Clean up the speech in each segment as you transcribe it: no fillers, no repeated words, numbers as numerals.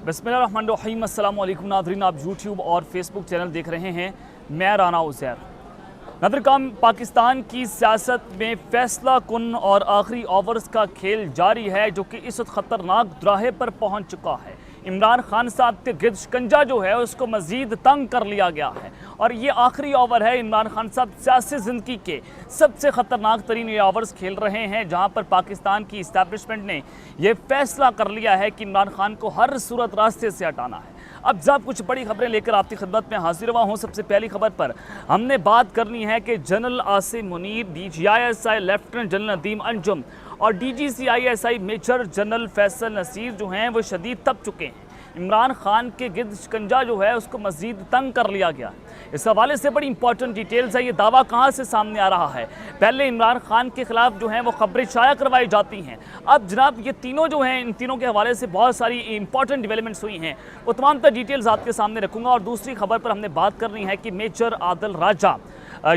बिस्मिल्लाहिर्रहमानिर्रहीम। अस्सलाम वालेकुम नाज़रीन, आप यूट्यूब और फेसबुक चैनल देख रहे हैं। मैं राना उज़ैर। नाज़रीन, पाकिस्तान की सियासत में फैसला कुन और आखिरी ओवर्स का खेल जारी है, जो कि इस ख़तरनाक दुराहे पर पहुँच चुका है। इमरान खान साहब के गिर्द शिकंजा जो है उसको मज़ीद तंग कर लिया गया है और ये आखिरी ओवर है। इमरान खान साहब सियासी ज़िंदगी के सबसे ख़तरनाक तरीन ये ओवर्स खेल रहे हैं, जहाँ पर पाकिस्तान की इस्टेब्लिशमेंट ने यह फैसला कर लिया है कि इमरान खान को हर सूरत रास्ते से हटाना है। अब जब कुछ बड़ी खबरें लेकर आपकी खिदमत में हाजिर हुआ हूँ। सबसे पहली खबर पर हमने बात करनी है कि general Asim Munir, DGISI lieutenant general Nadeem Anjum और DGCISI major general Faisal Naseer जो हैं वो शदीद तप चुके हैं। इमरान खान के गिर्द शिकंजा जो है उसको मज़ीद तंग कर लिया गया। इस हवाले से बड़ी इंपॉर्टेंट डिटेल्स है। ये दावा कहाँ से सामने आ रहा है? पहले इमरान खान के खिलाफ जो है वो खबरें शाया करवाई जाती हैं। अब जनाब ये तीनों जो हैं, इन तीनों के हवाले से बहुत सारी इंपॉर्टेंट डेवलपमेंट्स हुई हैं, वो तमाम तर डिटेल्स आपके सामने रखूँगा। और दूसरी खबर पर हमने बात करनी है कि मेजर आदिल राजा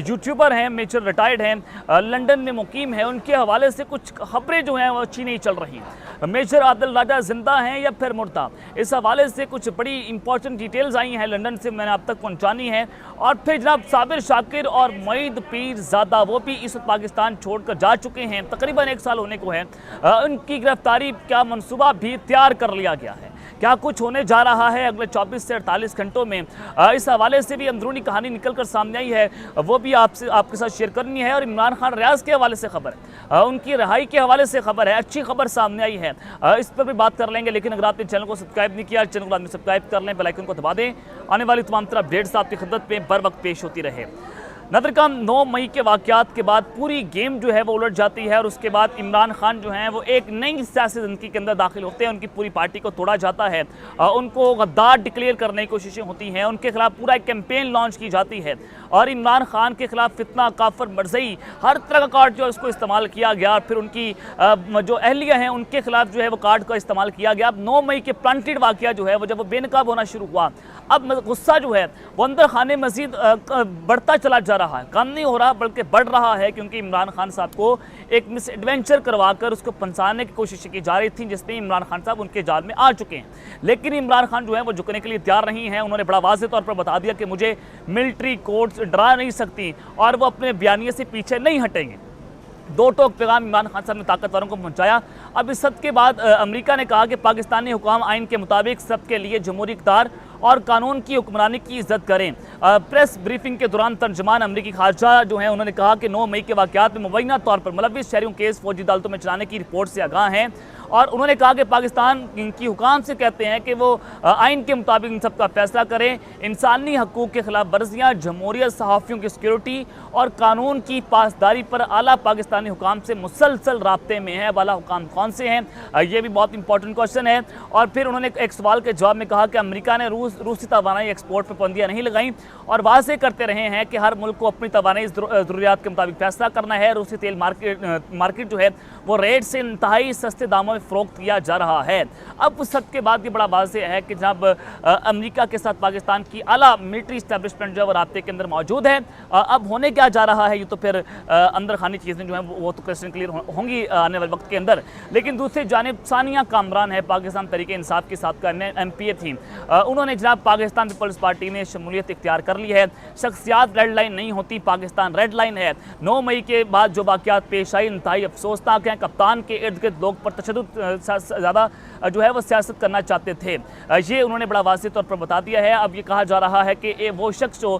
यूट्यूबर हैं, मेजर रिटायर्ड हैं, लंदन में मुकीम है, उनके हवाले से कुछ खबरें जो हैं वो अच्छी नहीं चल रही। मेजर आदिल राजा जिंदा हैं या फिर मुर्दा, इस हवाले से कुछ बड़ी इंपॉर्टेंट डिटेल्स आई हैं लंदन से, मैंने आप तक पहुंचानी है। और फिर जनाब साबिर शाकिर और मोईद पीरजादा वो भी इस वक्त पाकिस्तान छोड़कर जा चुके हैं, तकरीबन 1 साल होने को है। उनकी गिरफ्तारी का मनसूबा भी तैयार कर लिया गया है। क्या कुछ होने जा रहा है अगले 24 से 48 घंटों में, इस हवाले से भी अंदरूनी कहानी निकल कर सामने आई है, वो भी आपके साथ शेयर करनी है। और इमरान खान रियाज के हवाले से खबर है, उनकी रिहाई के हवाले से खबर है, अच्छी खबर सामने आई है, इस पर भी बात कर लेंगे। लेकिन अगर आपने चैनल को सब्सक्राइब नहीं किया, चैनल को आदमी सब्सक्राइब कर लें, बेल आइकन को दबा दें। आने वाली तमाम तरह अपडेट्स आपकी खिदमत में बर वक्त पेश होती रहे। नाज़रीन, 9 मई के वाक़यात के बाद पूरी गेम जो है वो उलट जाती है और उसके बाद इमरान खान जो हैं वो एक नई सियासी ज़िंदगी के अंदर दाखिल होते हैं। उनकी पूरी पार्टी को तोड़ा जाता है, उनको गद्दार डिक्लेयर करने की कोशिशें होती हैं, उनके खिलाफ पूरा एक कैंपेन लॉन्च की जाती है और इमरान खान के खिलाफ फितना, काफर, मरज़ई, हर तरह का कार्ड जो है उसको इस्तेमाल किया गया। और फिर उनकी जो अहलिया हैं उनके खिलाफ जो है वो कार्ड का इस्तेमाल किया गया। अब 9 मई के प्लांटेड वाक़या जो है वो जब वो बेनकाब होना शुरू हुआ, अब गुस्सा जो है वो अंदर खाने मज़ीद बढ़ता चला जा रहा है, कम नहीं हो रहा बल्कि बढ़ रहा है, क्योंकि इमरान खान साहब को एक मिस एडवेंचर करवाकर उसको फंसाने की कोशिश की जा रही थी, जिसमें इमरान खान साहब उनके जाल में आ चुके हैं। लेकिन इमरान खान जो है वो झुकने के लिए तैयार नहीं है। उन्होंने बड़ा वाज़ेह तौर पर बता दिया कि मुझे मिलिट्री कोर्ट्स डरा नहीं सकती और वो अपने बयानिए से पीछे नहीं हटेंगे। दो टोक पैगाम इमरान खान साहब ने ताकतवरों को पहुंचाया। अब इस सब के बाद अमेरिका ने कहा कि पाकिस्तानी हुकाम आइन के मुताबिक सबके लिए जमहूरी इक़्तिदार और कानून की हुक्मरानी की इज्जत करें। प्रेस ब्रीफिंग के दौरान तर्जमान अमरीकी खारजा जो है उन्होंने कहा कि 9 मई के वाक़यात में मुबैना तौर पर मुलव्विस शहरियों केस फौजी अदालतों में चलाने की रिपोर्ट से आगाह हैं और उन्होंने कहा कि पाकिस्तान की हुकाम से कहते हैं कि वो आइन के मुताबिक इन सब का फैसला करें। इंसानी हकूक़ के खिलाफ वर्जियाँ, जमहूरियत, सहाफ़ियों की सिक्योरिटी और कानून की पासदारी पर आला पाकिस्तानी हुकाम से मुसलसल राब्ते में है। वाला हुकाम कौन से हैं, ये भी बहुत इंपॉर्टेंट क्वेश्चन है। और फिर उन्होंने एक सवाल के जवाब में कहा कि अमेरिका ने रूसी तवानाई एक्सपोर्ट पर पाबंदियाँ नहीं लगाई और वाज़ेह करते रहे हैं कि हर मुल्क को अपनी तवानाई ज़रूरियात के मुताबिक फैसला करना है। रूसी तेल मार्केट जो है वो रेट से इंतहाई सस्ते दामों में फ़रोख्त किया जा रहा है। अब उस सब के बाद ये बड़ा वाज़ेह है कि जब अमेरिका के साथ पाकिस्तान की आला मिलिट्री इस्टेब्लिशमेंट जो है वो राब्ते के अंदर मौजूद है। अब होने क्या जा रहा है ये तो फिर अंदर खानी चीज़ें जो हैं वो तो क्वेश्चन क्लियर होंगी आने वाले वक्त के अंदर। लेकिन दूसरी जानिब सानिया कामरान है, पाकिस्तान तहरीक इंसाफ की साबका MPA थी, उन्होंने जनाब पाकिस्तान पीपल्स पार्टी में शमूलियत इख्तियार कर ली है। शख्सियात रेड लाइन नहीं होती, पाकिस्तान रेड लाइन है। 9 मई के बाद जो वाक़यात पेश आई इंतहाई अफसोसनाक हैं। कप्तान के इर्द गिर्द लोग पर तशद्दुद ज़्यादा जो है वो सियासत करना चाहते थे, ये उन्होंने बड़ा वाज़ेह तौर पर बता दिया है। अब ये कहा जा रहा है कि वो शख्स जो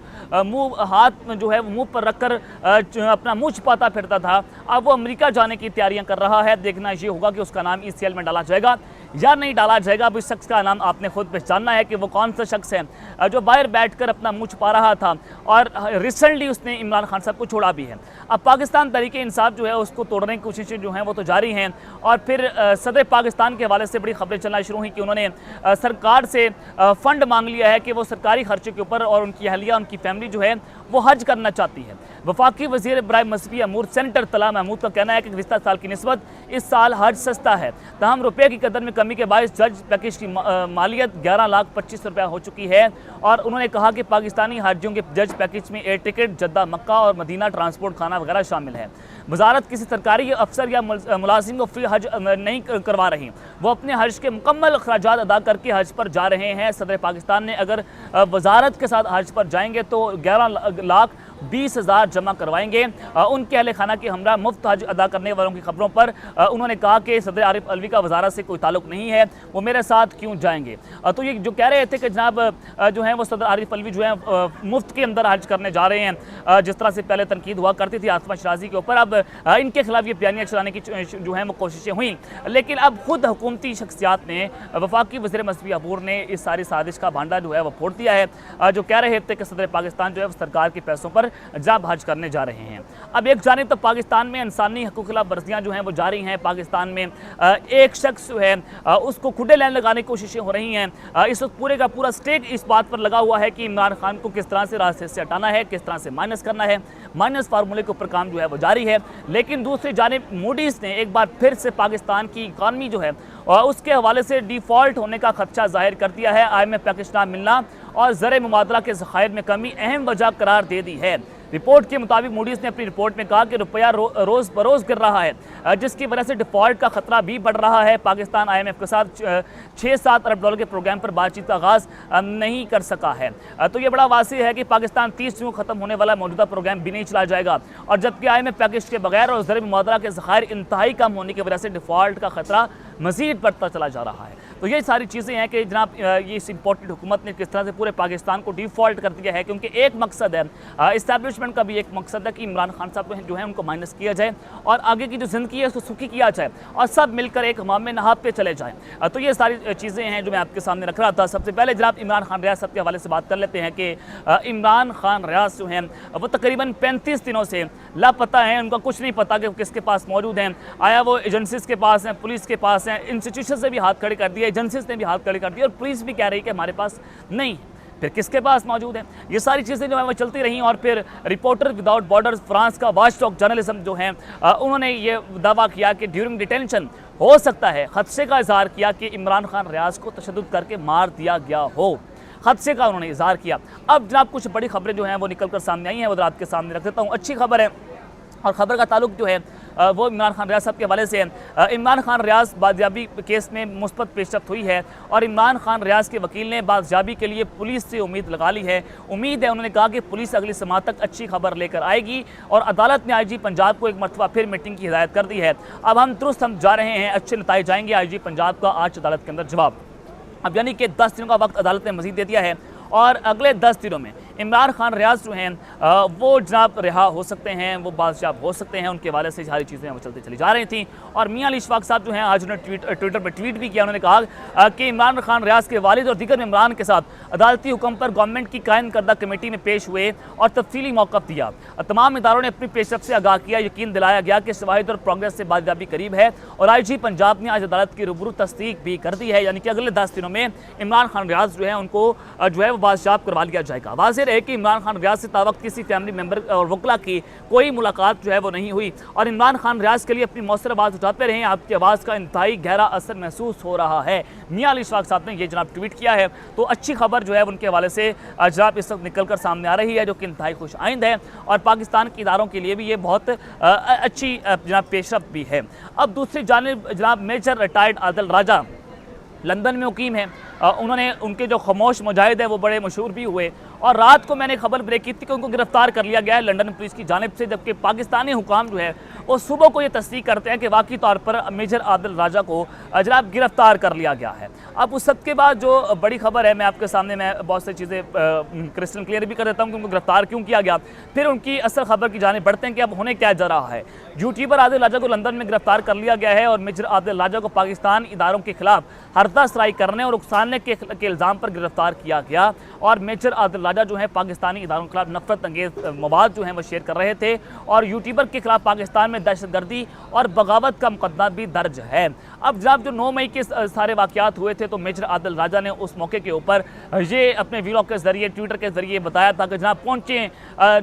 हाथ जो है वो मुँह पर रखकर अपना मुँह छिपाता फिरता था, अब वो अमेरिका जाने की तैयारियां कर रहा है। देखना ये होगा कि उसका नाम ECL में डाला जाएगा या नहीं डाला जाएगा। अब इस शख्स का नाम आपने खुद पहचानना है कि वो कौन सा शख्स है जो बाहर बैठकर अपना मुँह छुपा रहा था और रिसेंटली उसने इमरान खान साहब को छोड़ा भी है। अब पाकिस्तान तहरीक इंसाफ जो है उसको तोड़ने की कोशिशें जो हैं वो तो जारी हैं। और फिर सदर पाकिस्तान के हवाले से बड़ी खबरें चलना शुरू हुई कि उन्होंने सरकार से फ़ंड मांग लिया है कि वो सरकारी खर्चे के ऊपर और उनकी अहलिया, उनकी फैमिली जो है वो हज करना चाहती है। वफाकी वज़ीर बराए मजहबी अमूर सेनेटर तला महमूद का कहना है कि गुज़िश्ता साल की निस्बत इस साल हज सस्ता है, तहम रुपये की कदर में कमी के बायस जज पैकेज की मालियत 11,25,000 रुपया हो चुकी है। और उन्होंने कहा कि पाकिस्तानी हाजियों के जज पैकेज में एयर टिकट, जद्दा मक्का और मदीना ट्रांसपोर्ट खाना वगैरह शामिल है। वजारत किसी सरकारी अफसर या मुलाजिम को फ्री हज नहीं करवा रही, वो अपने हज के मुकम्मल अखराजात अदा करके हज पर जा रहे हैं। सदर पाकिस्तान ने अगर वजारत के साथ हज पर जाएंगे तो 11,20,000 जमा करवाएंगे। उनके अहले खाना की हमरा मुफ्त हज अदा करने वालों की खबरों पर उन्होंने कहा कि सदर आरिफ अलवी का वजारत से कोई ताल्लुक नहीं है, वो मेरे साथ क्यों जाएंगे। तो ये जो कह रहे थे कि जनाब जो है वो सदर आरिफ अलवी जो है मुफ्त के अंदर हज करने जा रहे हैं, जिस तरह से पहले तनकीद हुआ करती थी आसमा शराजी के ऊपर, अब इनके खिलाफ ये बयानियाँ चलाने की जो है वो कोशिशें हुई। लेकिन अब खुद हुकूमती शख्सियात ने, वफाकी वज़ीर मजहबी अबूर ने इस सारी साजिश का भांडा जो है वो फोड़ दिया है, जो कह रहे थे कि सदर पाकिस्तान जो है सरकार के पैसों पर जाब हज करने जा रहे हैं। अब एक जानिब तो पाकिस्तान में इंसानी हकूक़ खिलाफ वर्जियाँ जो हैं वो जारी हैं। पाकिस्तान में एक शख्स जो है उसको खुडे लाइन लगाने की कोशिशें हो रही हैं। इस वक्त पूरे का पूरा स्टेक इस बात पर लगा हुआ है कि इमरान खान को किस तरह से रास्ते से हटाना है, किस तरह से माइनस करना है। माइनस फार्मूले के ऊपर काम जो है वो जारी है। लेकिन दूसरी जानिब मूडीज़ ने एक बार फिर से पाकिस्तान की इकानमी जो है उसके हवाले से डिफ़ॉल्ट होने का खदशा जाहिर कर दिया है। IMF पैकेज ना मिलना और ज़र मुबादला के ज़खायर में कमी अहम वजह करार दे दी है। रिपोर्ट के मुताबिक मूडीज़ ने अपनी रिपोर्ट में कहा कि रुपया रोज़ बरोज़ गिर रहा है, जिसकी वजह से डिफ़ॉल्ट का ख़तरा भी बढ़ रहा है। पाकिस्तान IMF के साथ 6-7 अरब डॉलर के प्रोग्राम पर बातचीत का आगाज़ नहीं कर सका है। तो ये बड़ा वाज़ेह है कि पाकिस्तान 30 जून को ख़त्म होने वाला मौजूदा प्रोग्राम भी नहीं चला जाएगा, और जबकि IMF पैकेज के बगैर और ज़र मुबादला के ज़खायर इंतहाई कम होने की वजह से डिफ़ॉल्ट का ख़तरा मज़ीद बढ़ता चला जा रहा है। तो ये सारी चीज़ें हैं कि जनाब ये इस इम्पोर्टेंट हुकूमत ने किस तरह से पूरे पाकिस्तान को डिफ़ॉल्ट कर दिया है, क्योंकि एक मकसद है इस्टेब्लिशमेंट का भी एक मकसद है कि इमरान खान साहब जो है उनको माइनस किया जाए और आगे की जो ज़िंदगी है उसको सुखी किया जाए और सब मिलकर एक हमाम में नहाब पे चले जाएँ। तो ये सारी चीज़ें हैं जो मैं आपके सामने रख रहा था। सबसे पहले जनाब इमरान खान रियाज साहब के हवाले से बात कर लेते हैं कि इमरान खान रियाज जो हैं वो तकरीबन 35 दिनों से लापता हैं। उनका कुछ नहीं पता कि किसके पास मौजूद हैं। आया वो एजेंसीज़ के पास हैं, पुलिस के पास हैं, इंस्टीट्यूशन से भी हाथ खड़े कर दिए, एजेंसीज़ ने भी हाथ खड़े कर दिए और पुलिस भी कह रही है कि हमारे पास नहीं, फिर किसके पास मौजूद है। ये सारी चीज़ें जो है वो चलती रहीं। और फिर रिपोर्टर विदाउट बॉर्डर्स फ्रांस का वॉचडॉग जर्नलिज्म जो है उन्होंने ये दावा किया कि ड्यूरिंग डिटेंशन हो सकता है, खदशे का इजहार किया कि इमरान खान रियाज को तशद्दुद करके मार दिया गया हो। खदशे का उन्होंने इजहार किया। अब जनाब कुछ बड़ी खबरें जो हैं वो निकल कर सामने आई हैं, वो आपके सामने रख देता हूँ। अच्छी खबर है और ख़बर का ताल्लुक जो है वो इमरान खान रियाज साहब के हवाले से है। इमरान खान रियाज बाजियाबी केस में मुस्बत पेशरफ्त हुई है और इमरान खान रियाज के वकील ने बाजियाबी के लिए पुलिस से उम्मीद लगा ली है। उम्मीद है, उन्होंने कहा कि पुलिस अगली समात तक अच्छी खबर लेकर आएगी और अदालत ने IG पंजाब को एक मरतबा फिर मीटिंग की हिदायत कर दी है। अब हम जा रहे हैं, अच्छे नताइज जाएंगे। IG पंजाब का आज अदालत के अंदर जवाब। अब यानी कि 10 दिनों का वक्त अदालत ने मज़ीद दे दिया है और अगले 10 दिनों में इमरान खान रियाज जो हैं वो जनाब रिहा हो सकते हैं, वो बादशाह हो सकते हैं। उनके वाले से सारी चीज़ें वो चलती चली जा रही थी। और मियां अली इशफाक साहब जो हैं आज उन्होंने ट्विटर पर ट्वीट भी किया। उन्होंने कहा कि इमरान खान रियाज के वालिद और दीगर इमरान के साथ अदालती हुक्म पर गवर्नमेंट की कायम करदा कमेटी में पेश हुए और तफसीली मौक़िफ़ दिया। तमाम इदारों ने अपनी पेशरफ से आगाह किया, यकीन दिलाया गया कि शवाहिद और प्रोग्रेस से बाजियाबी करीब है और IG पंजाब ने आज अदालत की रूबरू तस्दीक भी कर दी है। यानी कि अगले 10 दिनों में इमरान खान रियाज जो है उनको जो है वो बादशाह करवा लिया जाएगा। वाज़ेह है कि इमरान खान रियाज से तावक्त किसी फैमिली मेंबर और वकला की कोई मुलाकात जो है वो नहीं हुई और इमरान खान रियाज के लिए अपनी मौसर आवाज़ उठाते रहे। आपकी आवाज़ का इंतहाई गहरा असर महसूस हो रहा है। मियां अली इशफाक साहब ने ये जनाब ट्वीट किया है। तो अच्छी खबर जो है उनके हवाले से जनाब इस वक्त निकल कर सामने आ रही है, जो कि इंतहाई खुश आइंद है और पाकिस्तान के इदारों के लिए भी ये बहुत अच्छी जनाब पेशरफ भी है। अब दूसरी जानिब जनाब मेजर रिटायर्ड आदिल राजा लंदन में मुकीम हैं। उन्होंने उनके जो खामोश मुजाहिद है वो बड़े मशहूर भी हुए और रात को मैंने खबर ब्रेक की थी कि उनको गिरफ्तार कर लिया गया है लंदन पुलिस की जानिब से, जबकि पाकिस्तानी हुकाम जो है वो सुबह को ये तस्दीक करते हैं कि वाकई तौर पर मेजर आदिल राजा को जनाब गिरफ्तार कर लिया गया है। अब उस सब के बाद जो बड़ी खबर है मैं आपके सामने मैं बहुत सी चीज़ें क्रिस्टल क्लियर भी कर देता हूँ कि उनको गिरफ्तार क्यों किया गया, फिर उनकी असल खबर की जानिब बढ़ते हैं कि अब होने क्या जा रहा है। यूट्यूबर आदिल राजा को लंदन में गिरफ्तार कर लिया गया है और मेजर आदिल राजा को पाकिस्तान इदारों के खिलाफ हरदा सराई करने और उकसाने डालने के इल्ज़ाम पर गिरफ्तार किया गया और मेजर आदिल राजा जो है पाकिस्तानी इदारों के खिलाफ नफरत अंगेज मवाद जो है वो शेयर कर रहे थे और यूट्यूबर के खिलाफ पाकिस्तान में दहशतगर्दी और बगावत का मुकदमा भी दर्ज है। अब जनाब जो 9 मई के सारे वाक़यात हुए थे तो मेजर आदिल राजा ने उस मौके के ऊपर ये अपने व्लॉग के जरिए ट्विटर के जरिए बताया था कि जनाब पहुँचे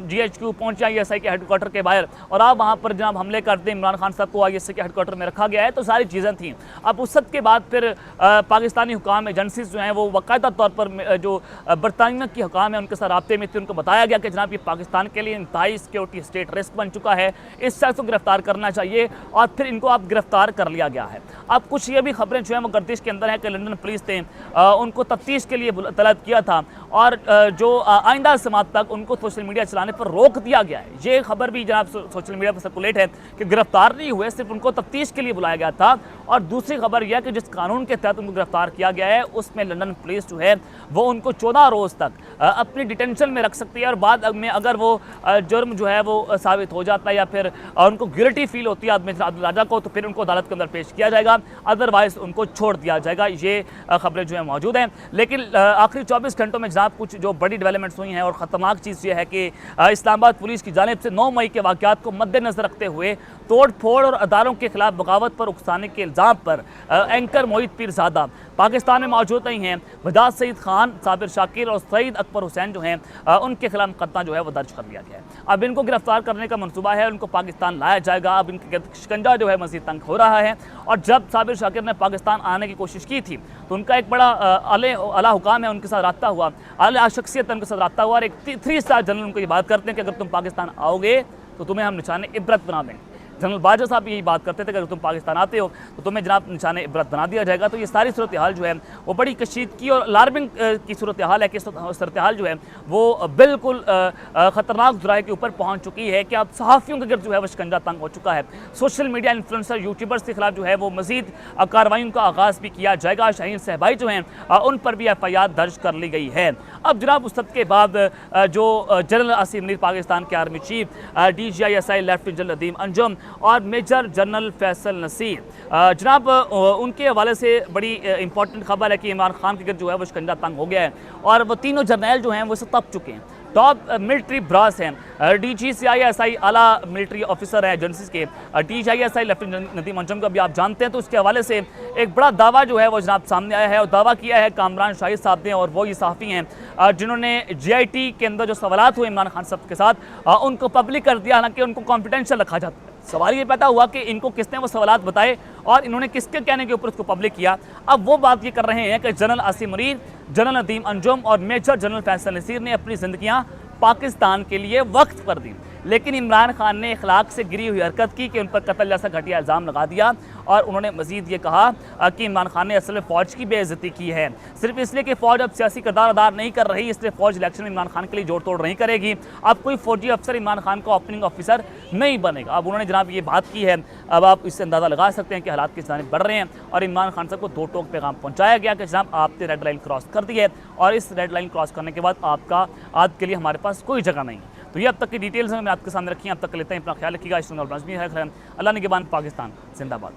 GHQ पहुँचे ISI के हेडक्वार्टर के बाहर और आप वहाँ पर जनाब हमले कर दें, इमरान खान साहब को ISI के हेडक्वार्टर में रखा गया है, तो सारी चीज़ें थी। अब उस सब के बाद फिर पाकिस्तानी हुकाम एजेंसीज जो हैं वो बाकायदा तौर पर जो बरतानिया की हुकाम है उनके साथ राब्ते में थी, उनको बताया गया कि जनाब ये पाकिस्तान के लिए इंतहाई सिक्योरिटी स्टेट रिस्क बन चुका है, इस शख्स को गिरफ्तार करना चाहिए और फिर इनको आप गिरफ्तार कर लिया गया है। अब कुछ ये भी खबरें जो है वो गर्दिश के अंदर है कि लंदन पुलिस ने उनको तफ्तीश के लिए तलब किया था और जो आइंदा समात तक उनको सोशल मीडिया चलाने पर रोक दिया गया है। ये खबर भी जनाब सोशल मीडिया पर सर्कुलेट है कि गिरफ्तार नहीं हुए, सिर्फ उनको तफ्तीश के लिए बुलाया गया था। और दूसरी खबर यह कि जिस कानून के तहत उनको गिरफ्तार किया गया है उसमें लंदन पुलिस जो है वो उनको 14 रोज़ तक अपनी डिटेंशन में रख सकती है और बाद में अगर वो जुर्म जो है वो साबित हो जाता है या फिर उनको गिल्टी फील होती है आदिल राजा को तो फिर उनको अदालत के अंदर पेश किया जाएगा, अदरवाइज उनको छोड़ दिया जाएगा। ये खबरें जो है मौजूद हैं। लेकिन आखिरी 24 घंटों में जनाब कुछ जो बड़ी डेवलपमेंट्स हुई हैं और ख़तरनाक चीज़ ये है कि इस्लामाबाद पुलिस की जानिब से 9 मई के वाक़यात को मद्देनज़र रखते हुए तोड़ फोड़ और अदारों के खिलाफ बगावत पर उकसाने के इल्ज़ाम पर एंकर मोहित पीरज़ादा पाकिस्तान में मौजूद नहीं हैं। वदाद सईद खान, साबिर शाकिर और सईद अकबर हुसैन जो हैं उनके खिलाफ मुकदमा जो है वो दर्ज कर लिया गया है। अब इनको गिरफ्तार करने का मनसूबा है, उनको पाकिस्तान लाया जाएगा। अब इनके शिकंजा जो है मज़ीद तंग हो रहा है और जब साबिर शाकिर ने पाकिस्तान आने की कोशिश की थी तो उनका एक बड़ा आला हुकाम है उनके साथ रब्ता हुआ, आला शख्सियत उनके साथ रब्ता हुआ और एक 3 स्टार जनरल उनको ये बात करते हैं कि अगर तुम पाकिस्तान आओगे तो तुम्हें हम निशाने इबरत बना देंगे। जनरल बाजवा साहब यही बात करते थे कि अगर तुम पाकिस्तान आते हो तो तुम्हें जनाब निशाने इबरत बना दिया जाएगा। तो ये सारी सूरत हाल जो है वो बड़ी कशीदगी और अलार्मिंग की सूरत हाल है कि सूरत हाल जो है वो बिल्कुल ख़तरनाक ज़राए के ऊपर पहुँच चुकी है कि अब सहाफ़ियों के गिर्द जो है वो शिकंजा तंग हो चुका है। सोशल मीडिया इन्फ्लुएंसर यूट्यूबर्स के खिलाफ जो है वो मज़ीद कार्रवाई का आगाज़ भी किया जाएगा। शाहीन सहबाई जो हैं उन पर भी FIR दर्ज कर ली गई है। अब जनाब उस सब के बाद जो जनरल आसिम मुनीर पाकिस्तान के army chief, DGI lieutenant general Nadeem Anjum और मेजर जनरल फैसल नसीर जनाब उनके हवाले से बड़ी इंपॉर्टेंट खबर है कि इमरान खान के गिर्द जो है वो शिकंजा तंग हो गया है और वो तीनों जर्नैल जो हैं वो तप चुके हैं। टॉप मिलिट्री ब्रास हैं, DGCISI आला मिलिट्री ऑफिसर हैं एजेंसीज के, DGISI लेफ्टिनेंट नदीम अंजुम को भी आप जानते हैं। तो उसके हवाले से एक बड़ा दावा जो है वो जनाब सामने आया है और दावा किया है कामरान शाहिद साहब ने और वो ये सहाफ़ी हैं जिन्होंने GIT के अंदर जो सवालात हुए इमरान खान साहब के साथ उनको पब्लिक कर दिया, हालांकि उनको कॉन्फिडेंशियल रखा जाता है। सवाल ये पैदा हुआ कि इनको किसने वो सवालात बताए और इन्होंने किसके कहने के ऊपर उसको पब्लिक किया। अब वो बात ये कर रहे हैं कि जनरल आसिम मुनीर, जनरल नदीम अंजुम और मेजर जनरल फैसल नसीर ने अपनी ज़िंदगियाँ पाकिस्तान के लिए वक्फ कर दी, लेकिन इमरान खान ने इखलाक से गिरी हुई हरकत की कि उन पर कत्ल जैसा घटिया इल्ज़ाम लगा दिया और उन्होंने मज़ीद ये कहा कि इमरान खान ने असल में फ़ौज की बेइज्जती की है, सिर्फ इसलिए कि फ़ौज अब सियासी किरदार अदा नहीं कर रही, इसलिए फ़ौज इलेक्शन में इमरान खान के लिए जोड़ तोड़ नहीं करेगी। अब कोई फ़ौजी अफसर इमरान खान का ओपनिंग ऑफिसर नहीं बनेगा। अब उन्होंने जनाब ये बात की है। अब आप इससे अंदाज़ा लगा सकते हैं कि हालात किस जानिब बढ़ रहे हैं और इमरान खान साहब को 2 टोक पैगाम पहुँचाया गया कि जनाब आपने रेड लाइन क्रॉस कर दी है और इस रेड लाइन क्रॉस करने के बाद आपके लिए हमारे पास कोई जगह नहीं। तो ये अब तक की डिटेल्स मैंने आपके सामने रखी हैं। अब तक लेते हैं, अपना ख्याल रखिएगा। अल्लाह निगहबान, पाकिस्तान जिंदाबाद।